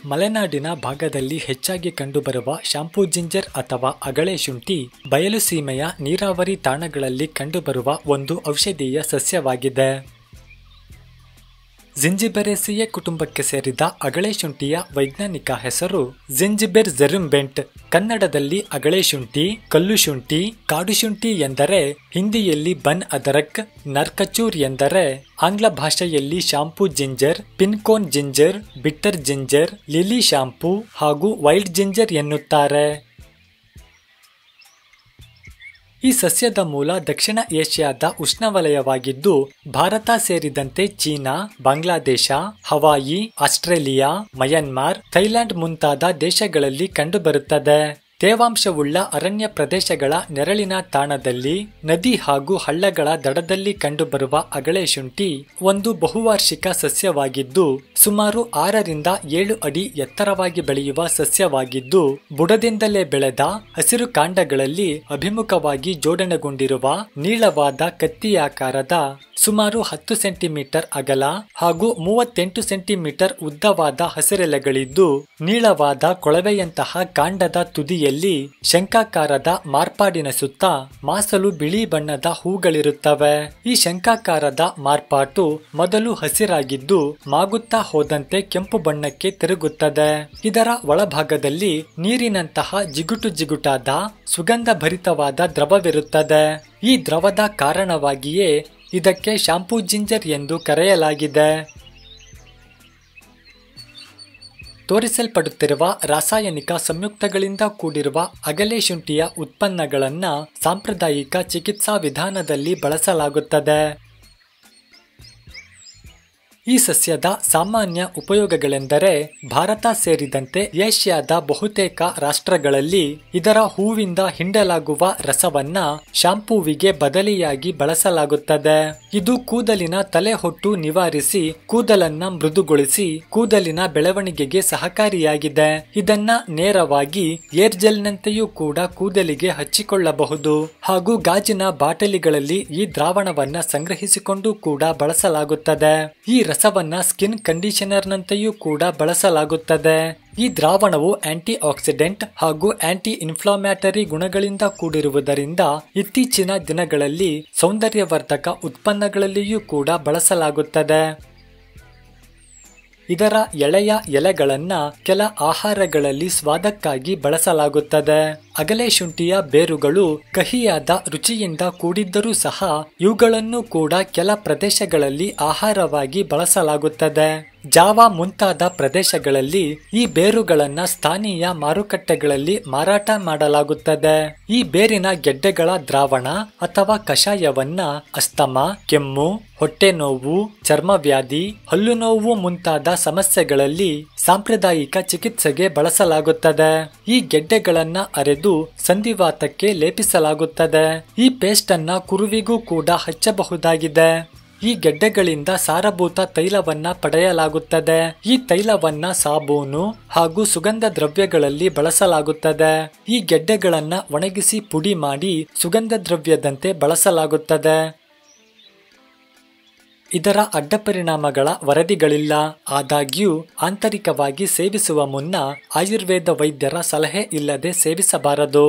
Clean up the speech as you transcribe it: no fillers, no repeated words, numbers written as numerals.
ಮಲೆನಾಡಿನ ಭಾಗದಲ್ಲಿ ಹೆಚ್ಚಾಗಿ ಕಂಡುಬರುವ ಶಾಂಪೂ ಜಿಂಜರ್ ಅಥವಾ ಅಗಳೆ ಶುಂಠಿ ಬಯಲು ಸೀಮೆಯ ನೀರಾವರಿ ತಾಣಗಳಲ್ಲಿ ಕಂಡುಬರುವ ಒಂದು ಔಷಧೀಯ ಸಸ್ಯವಾಗಿದೆ. ಜಿಂಜಿಬೆರೇಸಿಯೇ ಕುಟುಂಬಕ್ಕೆ ಸೇರಿದ ಅಗಳೆ ಶುಂಠಿಯ ವೈಜ್ಞಾನಿಕ ಹೆಸರು ಜಿಂಜಿಬೆರ್ ಜೆರುಂಬೆಂಟ್. ಕನ್ನಡದಲ್ಲಿ ಅಗಳೆ ಶುಂಠಿ, ಕಲ್ಲು ಶುಂಠಿ, ಕಾಡು ಶುಂಠಿ ಎಂದರೆ, ಹಿಂದಿಯಲ್ಲಿ ಬನ್ ಅದರಕ್, ನರ್ಕಚೂರ್ ಎಂದರೆ, ಆಂಗ್ಲ ಭಾಷೆಯಲ್ಲಿ ಶಾಂಪೂ ಜಿಂಜರ್, ಪಿನ್ಕೋನ್ ಜಿಂಜರ್, ಬಿಟ್ಟರ್ ಜಿಂಜರ್, ಲಿಲಿ ಶಾಂಪೂ ಹಾಗೂ ವೈಲ್ಡ್ ಜಿಂಜರ್ ಎನ್ನುತ್ತಾರೆ. ಈ ಸಸ್ಯದ ಮೂಲ ದಕ್ಷಿಣ ಏಷ್ಯಾದ ಉಷ್ಣವಲಯವಾಗಿದ್ದು ಭಾರತ ಸೇರಿದಂತೆ China, Bangladesh, Hawaii, Australia, Myanmar, Thailand ಮುಂತಾದ ದೇಶಗಳಲ್ಲಿ ಕಂಡುಬರುತ್ತದೆ. ತೇವಾಂಶವುಳ್ಳ ಅರಣ್ಯ ಪ್ರದೇಶಗಳ ನೆರಳಿನ ತಾಣದಲ್ಲಿ, ನದಿ ಹಾಗೂ ಹಳ್ಳಗಳ ದಡದಲ್ಲಿ ಕಂಡುಬರುವ ಅಗಳೆ ಶುಂಠಿ ಒಂದು ಬಹುವಾರ್ಷಿಕ ಸಸ್ಯವಾಗಿದ್ದು ಸುಮಾರು 6 ರಿಂದ 7 ಅಡಿ ಎತ್ತರವಾಗಿ ಬೆಳೆಯುವ ಸಸ್ಯವಾಗಿದ್ದು ಬುಡದಿಂದಲೇ ಬೆಳೆದ ಹಸಿರು ಕಾಂಡಗಳಲ್ಲಿ ಅಭಿಮುಖವಾಗಿ ಜೋಡಣೆಗೊಂಡಿರುವ ನೀಳವಾದ ಕತ್ತಿಯಾಕಾರದ ಸುಮಾರು 10 ಸೆಂಟಿಮೀಟರ್ ಅಗಲ ಹಾಗೂ 38 ಸೆಂಟಿಮೀಟರ್ ಉದ್ದವಾದ ಹಸಿರೆಲೆಗಳಿದ್ದು ನೀಳವಾದ ಕೊಳವೆಯಂತಹ ಕಾಂಡದ ತುದಿಯಲ್ಲಿ ಶಂಖಾಕಾರದ ಮಾರ್ಪಾಡಿನ ಸುತ್ತ ಮಾಸಲು ಬಿಳಿ ಬಣ್ಣದ ಹೂಗಳಿರುತ್ತವೆ. ಈ ಶಂಖಾಕಾರದ ಮಾರ್ಪಾಟು ಮೊದಲು ಹಸಿರಾಗಿದ್ದು ಮಾಗುತ್ತಾ ಹೋದಂತೆ ಕೆಂಪು ಬಣ್ಣಕ್ಕೆ ತಿರುಗುತ್ತದೆ. ಇದರ ಒಳಭಾಗದಲ್ಲಿ ನೀರಿನಂತಹ ಜಿಗುಟಾದ ಸುಗಂಧ ಭರಿತವಾದ ದ್ರವವಿರುತ್ತದೆ. ಈ ದ್ರವದ ಕಾರಣವಾಗಿಯೇ ಇದಕ್ಕೆ ಶಾಂಪೂ ಜಿಂಜರ್ ಎಂದು ಕರೆಯಲಾಗಿದೆ. ತೋರಿಸಲ್ಪಡುತ್ತಿರುವ ರಾಸಾಯನಿಕ ಸಂಯುಕ್ತಗಳಿಂದ ಕೂಡಿರುವ ಅಗಳೆ ಶುಂಠಿಯ ಉತ್ಪನ್ನಗಳನ್ನು ಸಾಂಪ್ರದಾಯಿಕ ಚಿಕಿತ್ಸಾ ವಿಧಾನದಲ್ಲಿ ಬಳಸಲಾಗುತ್ತದೆ. ಈ ಸಸ್ಯದ ಸಾಮಾನ್ಯ ಉಪಯೋಗಗಳೆಂದರೆ ಭಾರತ ಸೇರಿದಂತೆ ಏಷ್ಯಾದ ಬಹುತೇಕ ರಾಷ್ಟ್ರಗಳಲ್ಲಿ ಇದರ ಹೂವಿಂದ ಹಿಂಡಲಾಗುವ ರಸವನ್ನ ಶಾಂಪೂವಿಗೆ ಬದಲಿಯಾಗಿ ಬಳಸಲಾಗುತ್ತದೆ. ಇದು ಕೂದಲಿನ ತಲೆಹೊಟ್ಟು ನಿವಾರಿಸಿ ಕೂದಲನ್ನ ಮೃದುಗೊಳಿಸಿ ಕೂದಲಿನ ಬೆಳವಣಿಗೆಗೆ ಸಹಕಾರಿಯಾಗಿದೆ. ಇದನ್ನ ನೇರವಾಗಿ ಏರ್ ಜೆಲ್ನಂತೆಯೂ ಕೂಡ ಕೂದಲಿಗೆ ಹಚ್ಚಿಕೊಳ್ಳಬಹುದು ಹಾಗೂ ಗಾಜಿನ ಬಾಟಲಿಗಳಲ್ಲಿ ಈ ದ್ರಾವಣವನ್ನ ಸಂಗ್ರಹಿಸಿಕೊಂಡು ಕೂಡ ಬಳಸಲಾಗುತ್ತದೆ. ಈ ರಸವನ್ನ ಸ್ಕಿನ್ ಕಂಡೀಷನರ್ ನಂತೆಯೂ ಕೂಡ ಬಳಸಲಾಗುತ್ತದೆ. ಈ ದ್ರಾವಣವು ಆಂಟಿ ಆಕ್ಸಿಡೆಂಟ್ ಹಾಗೂ ಆಂಟಿ ಇನ್ಫ್ಲಾಮ್ಯಾಟರಿ ಗುಣಗಳಿಂದ ಕೂಡಿರುವುದರಿಂದ ಇತ್ತೀಚಿನ ದಿನಗಳಲ್ಲಿ ಸೌಂದರ್ಯವರ್ಧಕ ಉತ್ಪನ್ನಗಳಲ್ಲಿಯೂ ಕೂಡ ಬಳಸಲಾಗುತ್ತದೆ. ಇದರ ಎಳೆಯ ಎಲೆಗಳನ್ನ ಕೆಲ ಆಹಾರಗಳಲ್ಲಿ ಸ್ವಾದಕ್ಕಾಗಿ ಬಳಸಲಾಗುತ್ತದೆ. ಅಗಳೆ ಶುಂಠಿಯ ಬೇರುಗಳು ಕಹಿಯಾದ ರುಚಿಯಿಂದ ಕೂಡಿದ್ದರೂ ಸಹ ಇವುಗಳನ್ನು ಕೂಡ ಕೆಲ ಪ್ರದೇಶಗಳಲ್ಲಿ ಆಹಾರವಾಗಿ ಬಳಸಲಾಗುತ್ತದೆ. ಜಾವಾ ಮುಂತಾದ ಪ್ರದೇಶಗಳಲ್ಲಿ ಈ ಬೇರುಗಳನ್ನ ಸ್ಥಾನೀಯ ಮಾರುಕಟ್ಟೆಗಳಲ್ಲಿ ಮಾರಾಟ ಮಾಡಲಾಗುತ್ತದೆ. ಈ ಬೇರಿನ ಗೆಡ್ಡೆಗಳ ದ್ರಾವಣ ಅಥವಾ ಕಷಾಯವನ್ನ ಅಸ್ತಮಾ, ಕೆಮ್ಮು, ಹೊಟ್ಟೆ ನೋವು, ಚರ್ಮವ್ಯಾಧಿ, ಹಲ್ಲು ನೋವು ಮುಂತಾದ ಸಮಸ್ಯೆಗಳಲ್ಲಿ ಸಾಂಪ್ರದಾಯಿಕ ಚಿಕಿತ್ಸೆಗೆ ಬಳಸಲಾಗುತ್ತದೆ. ಈ ಗೆಡ್ಡೆಗಳನ್ನ ಅರೆದು ಸಂಧಿವಾತಕ್ಕೆ ಲೇಪಿಸಲಾಗುತ್ತದೆ. ಈ ಪೇಸ್ಟ್ ಅನ್ನ ಕುರುವಿಗೂ ಕೂಡ ಹಚ್ಚಬಹುದಾಗಿದೆ. ಈ ಗೆಡ್ಡೆಗಳಿಂದ ಸಾರಭೂತ ತೈಲವನ್ನ ಪಡೆಯಲಾಗುತ್ತದೆ. ಈ ತೈಲವನ್ನ ಸಾಬೂನು ಹಾಗೂ ಸುಗಂಧ ದ್ರವ್ಯಗಳಲ್ಲಿ ಬಳಸಲಾಗುತ್ತದೆ. ಈ ಗೆಡ್ಡೆಗಳನ್ನ ಒಣಗಿಸಿ ಪುಡಿ ಮಾಡಿ ಸುಗಂಧ ದ್ರವ್ಯದಂತೆ ಬಳಸಲಾಗುತ್ತದೆ. ಇದರ ಅಡ್ಡಪರಿಣಾಮಗಳ ವರದಿಗಳಿಲ್ಲ. ಆದಾಗ್ಯೂ ಆಂತರಿಕವಾಗಿ ಸೇವಿಸುವ ಮುನ್ನ ಆಯುರ್ವೇದ ವೈದ್ಯರ ಸಲಹೆ ಇಲ್ಲದೆ ಸೇವಿಸಬಾರದು.